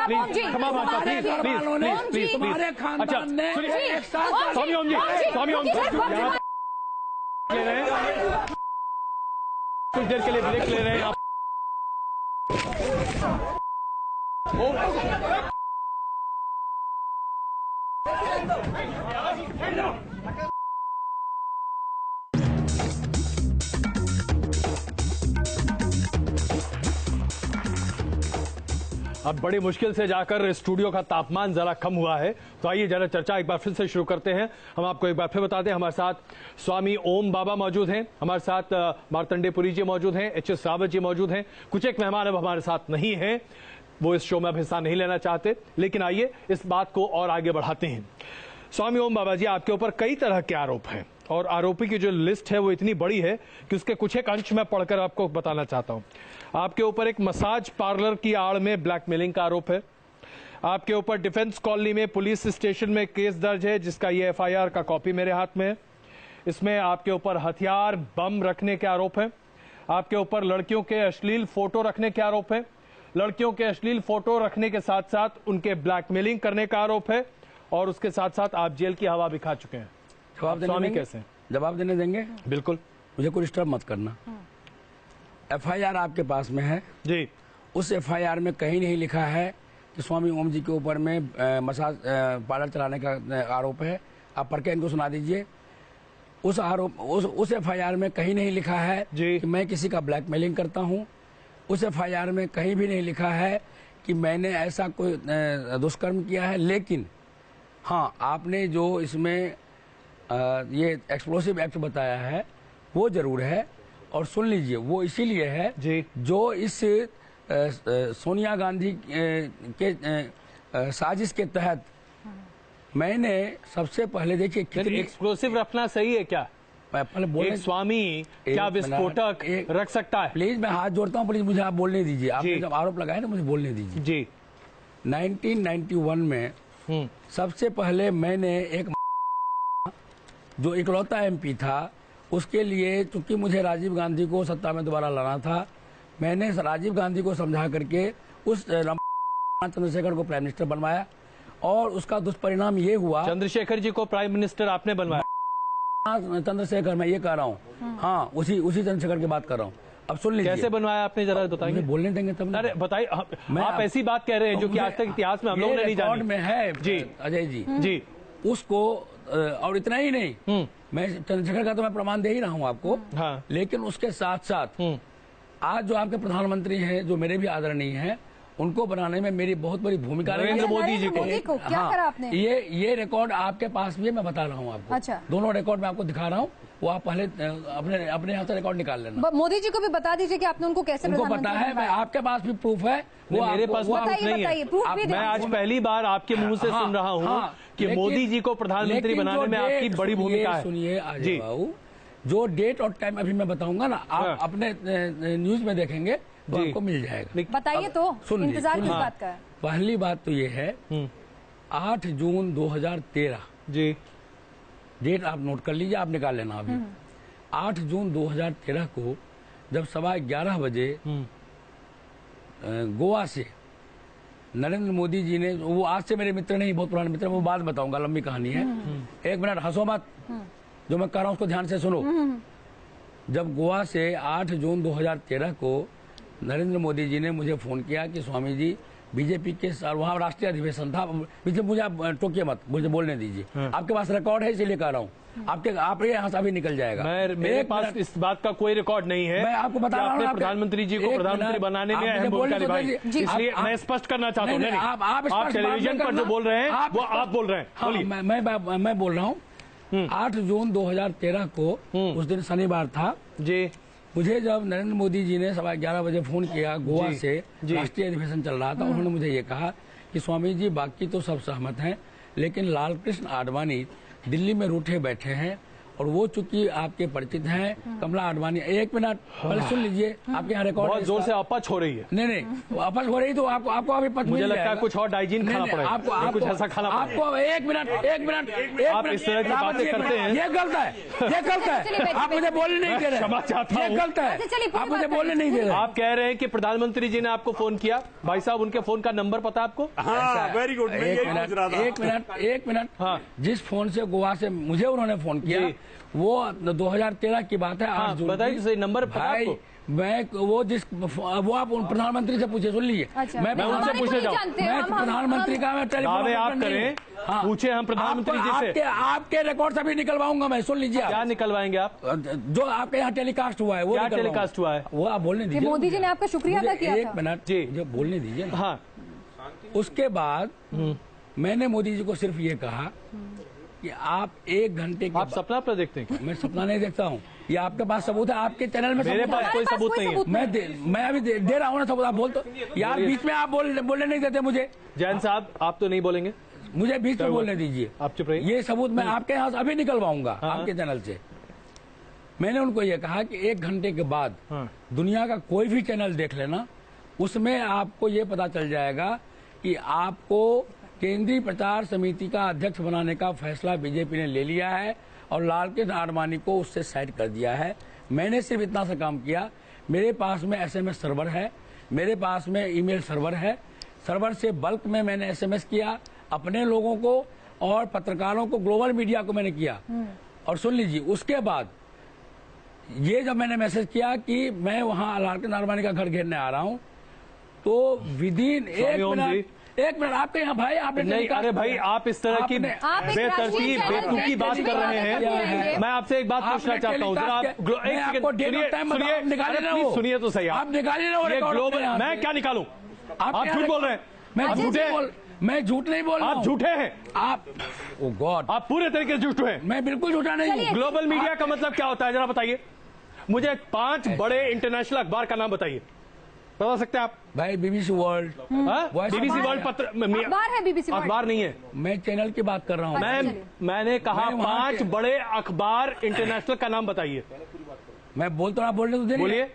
क्षमा मांगता हूं, प्लीज प्लीज तुम्हारे खानदान ने एक साथ स्वामी ओम जी ले रहे हैं, कुछ देर के लिए ब्रेक ले रहे हैं आप। अब बड़ी मुश्किल से जाकर स्टूडियो का तापमान जरा कम हुआ है, तो आइए जरा चर्चा एक बार फिर से शुरू करते हैं। हम आपको एक बार फिर बता दें, हमारे साथ स्वामी ओम बाबा मौजूद हैं, हमारे साथ मार्तंडेपुरी जी मौजूद हैं, एच.एस. रावत जी मौजूद हैं, कुछ एक मेहमान अब हमारे साथ नहीं हैं, वो इस शो में अब हिस्सा नहीं लेना चाहते। लेकिन आइए इस बात को और आगे बढ़ाते हैं। स्वामी ओम बाबा जी, आपके ऊपर कई तरह के आरोप हैं और आरोपी की जो लिस्ट है वो इतनी बड़ी है कि उसके कुछ एक अंश मैं पढ़कर आपको बताना चाहता हूं। आपके ऊपर एक मसाज पार्लर की आड़ में ब्लैकमेलिंग का आरोप है। आपके ऊपर डिफेंस कॉलोनी में पुलिस स्टेशन में केस दर्ज है, जिसका ये एफआईआर का कॉपी मेरे हाथ में है। इसमें आपके ऊपर हथियार बम रखने के आरोप है। आपके ऊपर लड़कियों के अश्लील फोटो रखने के आरोप है। लड़कियों के अश्लील फोटो रखने के साथ साथ उनके ब्लैकमेलिंग करने का आरोप है और उसके साथ साथ आप जेल की हवा भी खा चुके हैं। स्वामी कैसे? जवाब देने देंगे? बिल्कुल। मुझे कोई डिस्टर्ब मत करना। एफआईआर आपके पास में है जी। उस एफआईआर में कहीं नहीं लिखा है कि स्वामी ओम जी के ऊपर में मसाज पार्लर चलाने का आरोप है। आप पढ़ के इनको सुना दीजिए। उस आरोप उस एफआईआर में कहीं नहीं लिखा है कि मैं किसी का ब्लैकमेलिंग करता हूं। उस एफआईआर में कहीं भी नहीं लिखा है कि मैंने ऐसा कोई दुष्कर्म किया है। लेकिन हाँ, आपने जो इसमें ये एक्सप्लोसिव एक्ट बताया है वो जरूर है। और सुन लीजिए, वो इसीलिए है जी, जो इस सोनिया गांधी के साजिश के तहत मैंने सबसे पहले, देखिए कितनी एक्सप्लोसिव रखना सही है क्या? पहले बोले, एक स्वामी क्या विस्फोटक रख सकता है? प्लीज मैं हाथ जोड़ता हूँ, प्लीज मुझे आप बोलने दीजिए। आपने जब आरोप लगाया ना, मुझे बोलने दीजिए जी। 1991 में सबसे पहले मैंने एक जो इकलौता एमपी था, उसके लिए चूंकि मुझे राजीव गांधी को सत्ता में दोबारा लाना था, मैंने राजीव गांधी को समझा करके उस चंद्रशेखर को प्राइम मिनिस्टर बनवाया और उसका दुष्परिणाम ये हुआ। चंद्रशेखर जी को प्राइम मिनिस्टर आपने बनवाया? चंद्रशेखर, मैं ये कह रहा हूँ। हाँ, उसी चंद्रशेखर की बात कर रहा हूँ। अब सुन लीजिए। कैसे बनवाया आपने, जरा बताइए। बोलने देंगे तब? अरे बताइए। आप ऐसी बात कह रहे हैं जो कि आज तक इतिहास में हम लोगों ने नहीं जानी। में है जी अजय जी जी। उसको और इतना ही नहीं, मैं चंद्रशेखर का तो मैं प्रमाण दे ही रहा हूँ आपको। हाँ। लेकिन उसके साथ साथ आज जो आपके प्रधानमंत्री हैं, जो मेरे भी आदरणीय हैं, उनको बनाने में मेरी बहुत बड़ी भूमिका रही है। नरेंद्र मोदी जी को क्या करा आपने? ये रिकॉर्ड आपके पास भी है, मैं बता रहा हूँ आपको। अच्छा। दोनों रिकॉर्ड मैं आपको दिखा रहा हूँ, वो आप पहले अपने यहाँ से रिकॉर्ड निकाल लेना। मोदी जी को भी बता दीजिए कि आपने उनको कैसे उनको पता है। मैं आपके पास भी प्रूफ है, वो मेरे पास प्रूफ नहीं है। मैं आज पहली बार आपके मुंह से सुन रहा हूँ कि मोदी जी को प्रधानमंत्री बनाने में आपकी बड़ी भूमिका है। सुनिए अजय बाबू, जो डेट और टाइम अभी मैं बताऊंगा ना, आप अपने न्यूज में देखेंगे तो आपको मिल जाएगा। बताइए तो, इंतजार किस बात का है? पहली बात तो ये है 8 जून 2013 जी, डेट आप नोट कर लीजिए, आप निकाल लेना अभी। 8 जून 2013 को जब 11:15 बजे गोवा से नरेंद्र मोदी जी ने, वो आज से मेरे मित्र नहीं, बहुत पुराने मित्र, वो बात बताऊंगा, लंबी कहानी है। एक मिनट हंसो मत, जो मैं कह रहा हूँ उसको ध्यान से सुनो। जब गोवा से 8 जून 2013 को नरेंद्र मोदी जी ने मुझे फोन किया कि स्वामी जी बीजेपी के, वहाँ राष्ट्रीय अधिवेशन था, मुझे आप टोकिए मत, मुझे बोलने दीजिए। आपके पास रिकॉर्ड है, इसीलिए कह रहा हूँ। आप ये यहाँ से अभी निकल जाएगा। मेरे पास इस बात का कोई रिकॉर्ड नहीं है। मैं आपको बता रहा हूँ, प्रधानमंत्री जी को प्रधानमंत्री बनाने में अहम भूमिका निभाई, इसलिए मैं स्पष्ट करना चाहता हूँ। आप टेलीविजन पर जो बोल रहे हैं वो आप बोल रहे हैं। मैं बोल रहा हूँ 8 जून 2013 को, उस दिन शनिवार था जी। मुझे जब नरेंद्र मोदी जी ने 11:15 बजे फोन किया गोवा से, राष्ट्रीय अधिवेशन चल रहा था, उन्होंने मुझे ये कहा कि स्वामी जी बाकी तो सब सहमत हैं, लेकिन लाल कृष्ण आडवाणी दिल्ली में रूठे बैठे हैं और वो चूंकि आपके परिचित हैं कमला आडवाणी। एक मिनट पहले सुन लीजिए, आपके यहाँ रिकॉर्ड बहुत जोर से अपच हो रही है। नहीं वापस हो रही तो आपको अभी पच मुझे लगता है कुछ और डाइजीन खाना पड़ेगा, आपको कुछ ऐसा खाना पड़ेगा। आपको एक मिनट आप इस तरह की बातें करते हैं, ये गलत है, ये गलत है। आप मुझे बोलने नहीं दे रहे, क्षमा चाहता ये हूं। गलत है, आप मुझे बोलने नहीं दे रहे। आप कह रहे हैं कि प्रधानमंत्री जी ने आपको फोन किया। भाई साहब, उनके फोन का नंबर पता है आपको? हाँ, वेरी गुड। एक मिनट हाँ। जिस फोन से गोवा से मुझे उन्होंने फोन किया वो 2013 की बात है। 8 जून बताइए सही नंबर पता भाई आपको? मैं वो आप प्रधानमंत्री से पूछे, सुन लीजिए। अच्छा, मैं उनसे पूछने जाऊं? मैं प्रधानमंत्री का मैं टेलीफोन दावे आप ऑपरेटर नहीं करें, हूं। हाँ। पूछे हम प्रधानमंत्री जी से। आपके रिकॉर्ड सभी निकलवाऊंगा मैं, सुन लीजिए। क्या निकलवाएंगे आप? जो आपके यहाँ टेलीकास्ट हुआ है वो क्या निकलवाऊंगा। टेलीकास्ट हुआ है? वो आप बोलने कि दीजिए। मोदी जी ने आपका शुक्रिया अदा किया एक था। मिनट जी। मुझे बोलने दीजिए ना। हाँ, उसके बाद मैंने मोदी जी को सिर्फ ये कहा कि आप 1 घंटे के आप सपना पर देखते हैं क्या? मैं सपना नहीं देखता हूँ, ये आपके पास सबूत है, आपके चैनल में मेरे सबूत है। पास कोई सबूत नहीं है। मैं अभी दे रहा हूँ ना सबूत। आप बोल तो यार, बीच में आप बोलने नहीं देते मुझे। जैन साहब, आप तो नहीं बोलेंगे, मुझे बीच में बोलने दीजिए। आप चुप रहिए। ये सबूत मैं आपके यहाँ से अभी निकलवाऊंगा, आपके चैनल से। मैंने उनको ये कहा कि 1 घंटे के बाद दुनिया का कोई भी चैनल देख लेना, उसमें आपको ये पता चल जाएगा कि आपको केंद्रीय प्रचार समिति का अध्यक्ष बनाने का फैसला बीजेपी ने ले लिया है और लालकृष्ण आडवाणी को उससे साइड कर दिया है। मैंने सिर्फ इतना सा काम किया, मेरे पास में SMS सर्वर है, मेरे पास में ईमेल सर्वर है, सर्वर से बल्क में मैंने SMS किया अपने लोगों को और पत्रकारों को, ग्लोबल मीडिया को मैंने किया। और सुन लीजिए, उसके बाद ये जब मैंने मैसेज किया कि मैं वहां लालकृष्ण आडवाणी का घर घेरने आ रहा हूं, तो विदिन 1 मिनट आपके यहाँ भाई आपने नहीं, अरे भाई, आप इस तरह की बेतरतीब बेतुकी बात कर रहे हैं। मैं आपसे एक बात पूछना चाहता हूँ, जरा आप सुनिए तो सही। आप निकालिए ना ये ग्लोबल, मैं क्या निकालूं? आप झूठ बोल रहे हैं। मैं झूठ नहीं बोल रहा हूं। आप झूठे हैं। आप ओ गॉड, आप पूरे तरीके से झूठे हैं। मैं बिल्कुल झूठा नहीं हूं। ग्लोबल मीडिया का मतलब क्या होता है, जरा बताइए मुझे। 5 बड़े इंटरनेशनल अखबार का नाम बताइए, बता सकते हैं आप? भाई BBC वर्ल्ड, BBC वर्ल्ड पत्र अखबार है, BBC वर्ल्ड अखबार नहीं है। मैं चैनल की बात कर रहा हूँ। मैंने कहा 5 बड़े अखबार इंटरनेशनल का नाम बताइए। मैं बोलता हूँ, बोलने तो दे। बोलिए।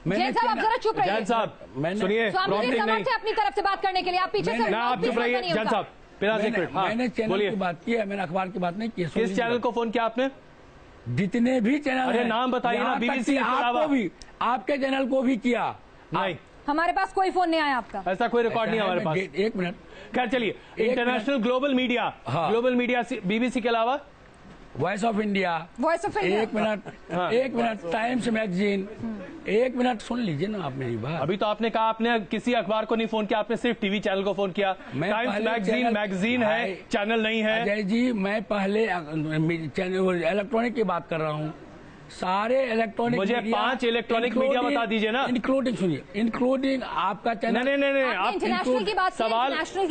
जैन साहब, आप जरा चुप रहिए। जैन साहब सुनिए, स्वामी जी समर्थ है अपनी तरफ से बात करने के लिए, आप पीछे से ना, आप चुप रहिए। जैन साहब, मैंने चैनल की बात की है, मैंने अखबार की बात नहीं की है। किस चैनल को फोन किया आपने? जितने भी चैनल, अरे नाम बताइए ना। BBC के अलावा भी आपके चैनल को भी किया। नहीं, हमारे पास कोई फोन नहीं आया आपका। ऐसा कोई रिकॉर्ड नहीं है हमारे पास। 1 मिनट। खैर चलिए, international global media, global media BBC के अलावा Voice of India, 1 minute, Times magazine. 1 minute सुन लीजिए ना आप मेरी बात। अभी तो आपने कहा आपने किसी अखबार को नहीं फोन किया, आपने सिर्फ टीवी चैनल को फोन किया। टाइम्स मैगजीन है, चैनल नहीं है। अजय जी, मैं पहले इलेक्ट्रॉनिक की बात कर रहा हूँ। सारे इलेक्ट्रॉनिक, मुझे 5 इलेक्ट्रॉनिक मीडिया बता दीजिए ना। इंक्लूडिंग, सुनिए, इंक्लूडिंग आपका चैनल। नहीं, आप इंटरनेशनल की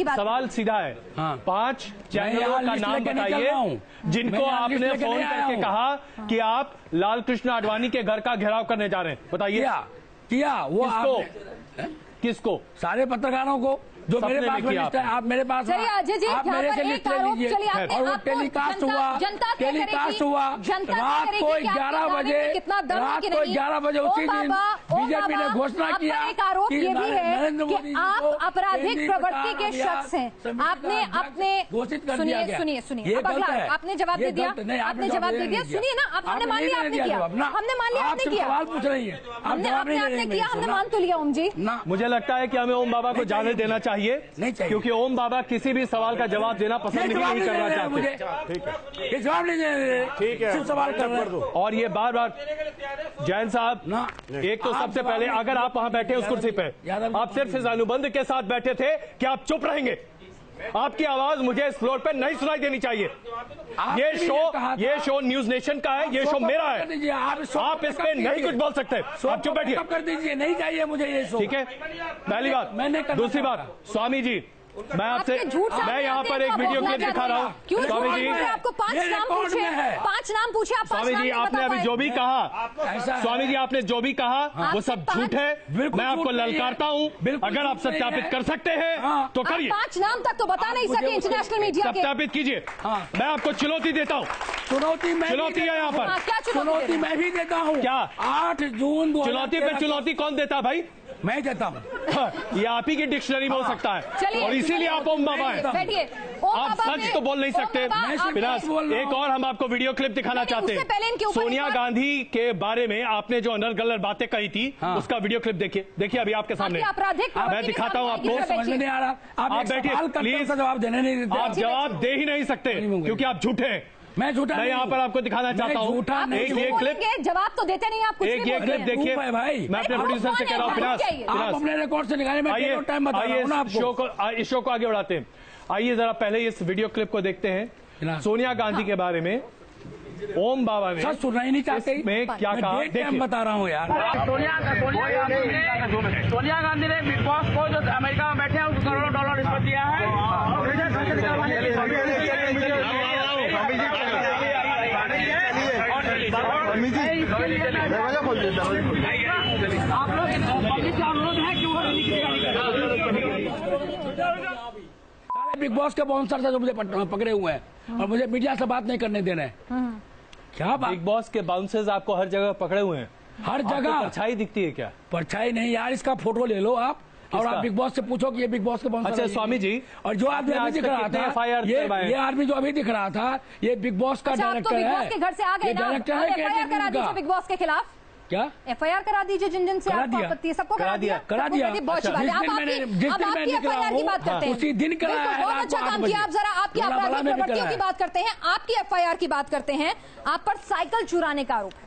बात, सवाल सीधा है। हाँ। 5 चैनलों का नाम बताइए जिनको आपने फोन करके कहा कि आप लालकृष्ण आडवाणी के घर का घेराव करने जा रहे हैं। बताइए। किया वो किसको? सारे पत्रकारों को जो मेरे पास लिस्ट है। आप मेरे पास, चलिए अजय जी, आप मेरे से लिस्ट ले लीजिए। और वो टेलीकास्ट हुआ रात को 11 बजे, उसी दिन बीजेपी ने घोषणा किया एक आरोप ये भी है कि आप आपराधिक प्रवृत्ति के शख्स हैं। आपने अपने घोषित कर दिया गया। सुनिए, आपने जवाब दे दिया, आपने जवाब दे दिया। सुनिए ना, हमने मान लिया आपने किया, हमने मान लिया आपने किया। सवाल पूछ रही है, आपने किया, हमने मान तो लिया। ओम जी, मुझे लगता है कि हमें ओम बाबा को जाने देना चाहिए, नहीं चाहिए, क्योंकि ओम बाबा किसी भी सवाल का जवाब देना पसंद नहीं करना चाहते। ये जवाब नहीं दे, ठीक है, सवाल कर दो। और ये बार बार जैन साहब, एक तो सबसे पहले अगर आप वहां बैठे उस कुर्सी पे, आप सिर्फ इस अनुबंध के साथ बैठे थे कि आप चुप रहेंगे। आपकी आवाज मुझे इस फ्लोर पे नहीं सुनाई देनी चाहिए। ये शो न्यूज नेशन का है, ये शो मेरा है। आप इस पे नहीं कुछ बोल सकते। आप चुप बैठिए। कर दीजिए, नहीं चाहिए मुझे ये शो। ठीक है, पहली बात। दूसरी बात, स्वामी जी, मैं यहाँ पर एक वीडियो क्लिप दिखा रहा हूँ। स्वामी जी, आपको 5 नाम पूछे, 5 नाम पूछे, आप स्वामी जी आपने अभी जो भी कहा, स्वामी जी आपने जो भी कहा वो सब झूठ है। मैं आपको ललकारता हूँ, अगर आप सत्यापित कर सकते हैं तो करिए। 5 नाम तक तो बता नहीं सके इंटरनेशनल मीडिया के। सत्यापित कीजिए। मैं आपको चुनौती देता हूँ। चुनौती है यहाँ पर। क्या चुनौती मैं भी देता हूँ। क्या 8 जून चुनौती पे चुनौती कौन देता है भाई? मैं देता हूँ। ये आप ही की डिक्शनरी में हो सकता है और इसीलिए आप ओम बाबा हैं। आप सच तो बोल नहीं सकते। एक और हम आपको वीडियो क्लिप दिखाना चाहते हैं। सोनिया गांधी के बारे में आपने जो अनर गलत बातें कही थी उसका वीडियो क्लिप देखिए अभी आपके सामने। मैं दिखाता हूँ आपको। समझ में नहीं आ रहा। आप बैठिए प्लीज। जवाब देने नहीं देते। आप जवाब दे ही नहीं सकते क्योंकि आप झूठे हैं। मैं झूठा मैं यहाँ पर आपको दिखाना चाहता हूँ। एक ये क्लिप, जवाब तो देते नहीं आप। एक ये क्लिप देखिए भाई। मैं अपने प्रोड्यूसर से कह रहा हूँ फिराज, आप अपने रिकॉर्ड से निकालें। आइए इस शो को आगे बढ़ाते हैं। आइए जरा पहले इस वीडियो क्लिप को देखते हैं। सोनिया गांधी के बारे में ओम बाबा ने सच सुनना ही नहीं चाहते में क्या कहा, देखिए बता रहा हूँ यार। सोनिया गांधी ने बिग बॉस को जो अमेरिका में बैठे हैं उसको करोड़ों डॉलर रिश्वत दिया आप लोग पब्लिक का अनुरोध है कि वो बिग बॉस के बाउंसर से जो मुझे पकड़े हुए हैं और मुझे मीडिया से बात नहीं करने देना है। क्या बात? बिग बॉस के बाउंसर्स आपको हर जगह पकड़े हुए हैं। हर जगह परछाई दिखती है क्या? परछाई नहीं यार, इसका फोटो ले लो आप और आप बिग बॉस से पूछो कि ये बिग बॉस के बाउंसर। अच्छा स्वामी जी, और जो आदमी अभी दिख रहा था, ये आदमी जो अभी दिख रहा था, ये बिग बॉस का डायरेक्टर है। घर से आ गए ना, एफआईआर करा दीजिए बिग बॉस के खिलाफ। क्या एफआईआर करा दीजिए जिन से आपको आपत्ति है, सबको करा दिया। जिस दिन मैं निकला हूँ उसी दिन कराया है। बहुत अच्छा काम किया। आप जरा आपकी आपराधिक प्रवृत्तियों की बात करते हैं, आपकी एफआईआर की बात करते हैं। आप पर साइकिल चुराने का आरोप है।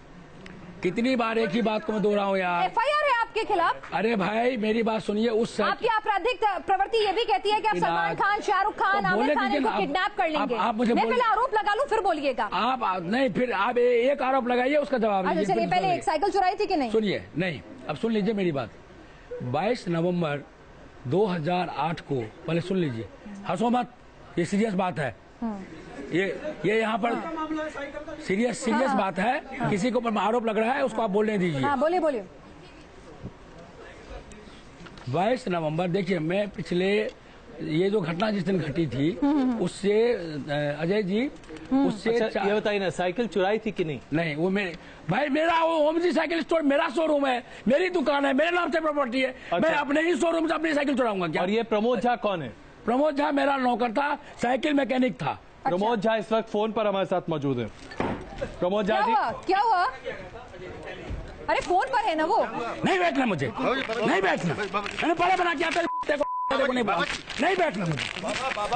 कितनी बार एक ही बात को मैं दोहराऊं हूँ यार। एफआईआर है आपके खिलाफ। अरे भाई मेरी बात सुनिए। उस आपकी आपराधिक प्रवृत्ति ये भी कहती है कि आप सलमान खान, शाहरुख खान, आमिर खान इनको किडनैप कर लेंगे। आप मुझे मैं पहले आरोप लगा लूं फिर बोलिएगा। आप नहीं, फिर आप एक आरोप लगाइए, उसका जवाब दीजिए। चलिए पहले एक साइकिल चुराई थी कि नहीं? सुनिए, नहीं अब सुन लीजिए मेरी बात। 22 नवंबर 2008 को, पहले सुन लीजिए, हंसो मत, ये सीरियस बात है। ये यहाँ पर सीरियस बात है। किसी के ऊपर आरोप लग रहा है, उसको आप बोलने दीजिए। हाँ, बोलिए। 22 नवंबर देखिए, मैं पिछले ये जो घटना जिस दिन घटी थी उससे अजय जी उससे ये बताइए ना, साइकिल चुराई थी कि नहीं? नहीं, वो मेरा वो ओम जी साइकिल स्टोर मेरा शोरूम है, मेरी दुकान है, मेरे नाम से प्रॉपर्टी है। मैं अपने ही शोरूम से अपनी साइकिल चुराऊंगा क्या? और ये प्रमोद झा कौन है? प्रमोद झा मेरा नौकर था, साइकिल मैकेनिक था। प्रमोद झा इस वक्त फोन पर हमारे साथ मौजूद है। प्रमोद झा जी, क्या हुआ? अरे फोन पर है ना वो। नहीं बैठना मुझे, नहीं बैठना। मैंने बड़ा बना क्या नहीं बैठना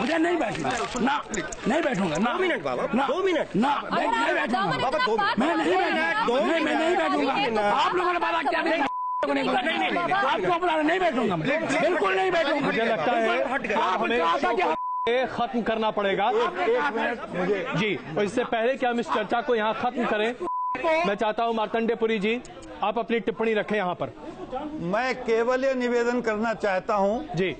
मुझे नहीं बैठना ना, नहीं बैठूंगा ना। 2 मिनट बाबा, 2 मिनट ना, नहीं बैठूंगा मैं, नहीं बैठूंगा। आप लोगों ने बात क्या नहीं, आपको बुलाना, नहीं बैठूंगा, बिल्कुल नहीं बैठूंगा। मुझे लगता है खत्म करना पड़ेगा। मुझे जी, और इससे पहले कि हम इस चर्चा को यहाँ खत्म करें, मैं चाहता हूँ मार्तंडेपुरी जी आप अपनी टिप्पणी रखें यहाँ पर। मैं केवल ये निवेदन करना चाहता हूँ जी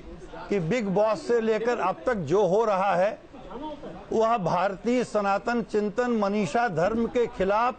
कि बिग बॉस से लेकर अब तक जो हो रहा है वह भारतीय सनातन चिंतन मनीषा धर्म के खिलाफ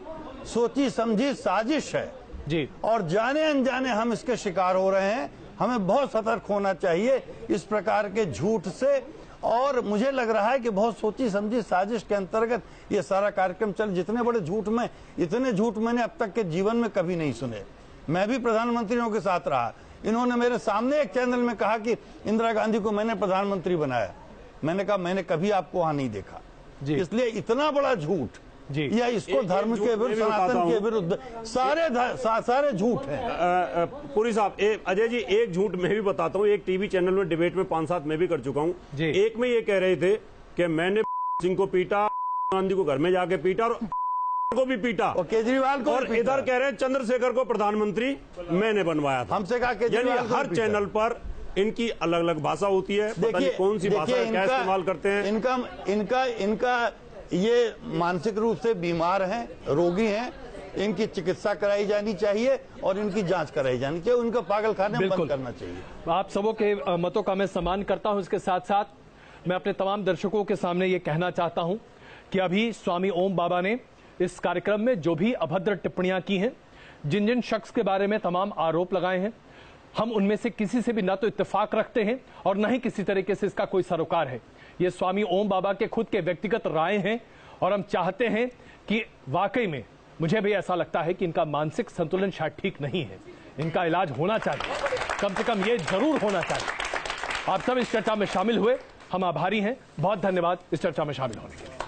सोची समझी साजिश है जी, और जाने अनजाने हम इसके शिकार हो रहे हैं। हमें बहुत सतर्क होना चाहिए इस प्रकार के झूठ से, और मुझे लग रहा है कि बहुत सोची समझी साजिश के अंतर्गत ये सारा कार्यक्रम चल। जितने बड़े झूठ में, इतने झूठ मैंने अब तक के जीवन में कभी नहीं सुने। मैं भी प्रधानमंत्रियों के साथ रहा। इन्होंने मेरे सामने एक चैनल में कहा कि इंदिरा गांधी को मैंने प्रधानमंत्री बनाया। मैंने कहा मैंने कभी आपको वहां नहीं देखा। इसलिए इतना बड़ा झूठ जी, या इसको धर्म के विरुद्ध, सनातन के विरुद्ध सारे झूठ हैं। पुरी साहब, अजय जी एक झूठ मैं भी बताता हूँ। एक टीवी चैनल में डिबेट में 5-7 मैं भी कर चुका हूँ। एक में ये कह रहे थे कि मैंने सिंह को पीटा, गांधी को घर में जाके पीटा और को भी पीटा, और केजरीवाल को, और इधर कह रहे हैं चंद्रशेखर को प्रधानमंत्री मैंने बनवाया था। हमसे कहा यानी हर चैनल पर इनकी अलग अलग भाषा होती है। पता नहीं कौन सी भाषा क्या इस्तेमाल करते हैं। इनका ये मानसिक रूप से बीमार हैं, रोगी हैं। इनकी चिकित्सा कराई जानी चाहिए और इनकी जांच कराई जानी चाहिए, उनको पागलखाने में बंद करना चाहिए। आप सबों के मतों का मैं सम्मान करता हूं। इसके साथ साथ मैं अपने तमाम दर्शकों के सामने ये कहना चाहता हूं कि अभी स्वामी ओम बाबा ने इस कार्यक्रम में जो भी अभद्र टिप्पणियां की हैं, जिन जिन शख्स के बारे में तमाम आरोप लगाए हैं, हम उनमें से किसी से भी ना तो इत्तेफाक रखते हैं और न ही किसी तरीके से इसका कोई सरोकार है। ये स्वामी ओम बाबा के खुद के व्यक्तिगत राय हैं और हम चाहते हैं कि वाकई में, मुझे भी ऐसा लगता है कि इनका मानसिक संतुलन शायद ठीक नहीं है, इनका इलाज होना चाहिए, कम से कम ये जरूर होना चाहिए। आप सब इस चर्चा में शामिल हुए, हम आभारी हैं। बहुत धन्यवाद इस चर्चा में शामिल होने के लिए।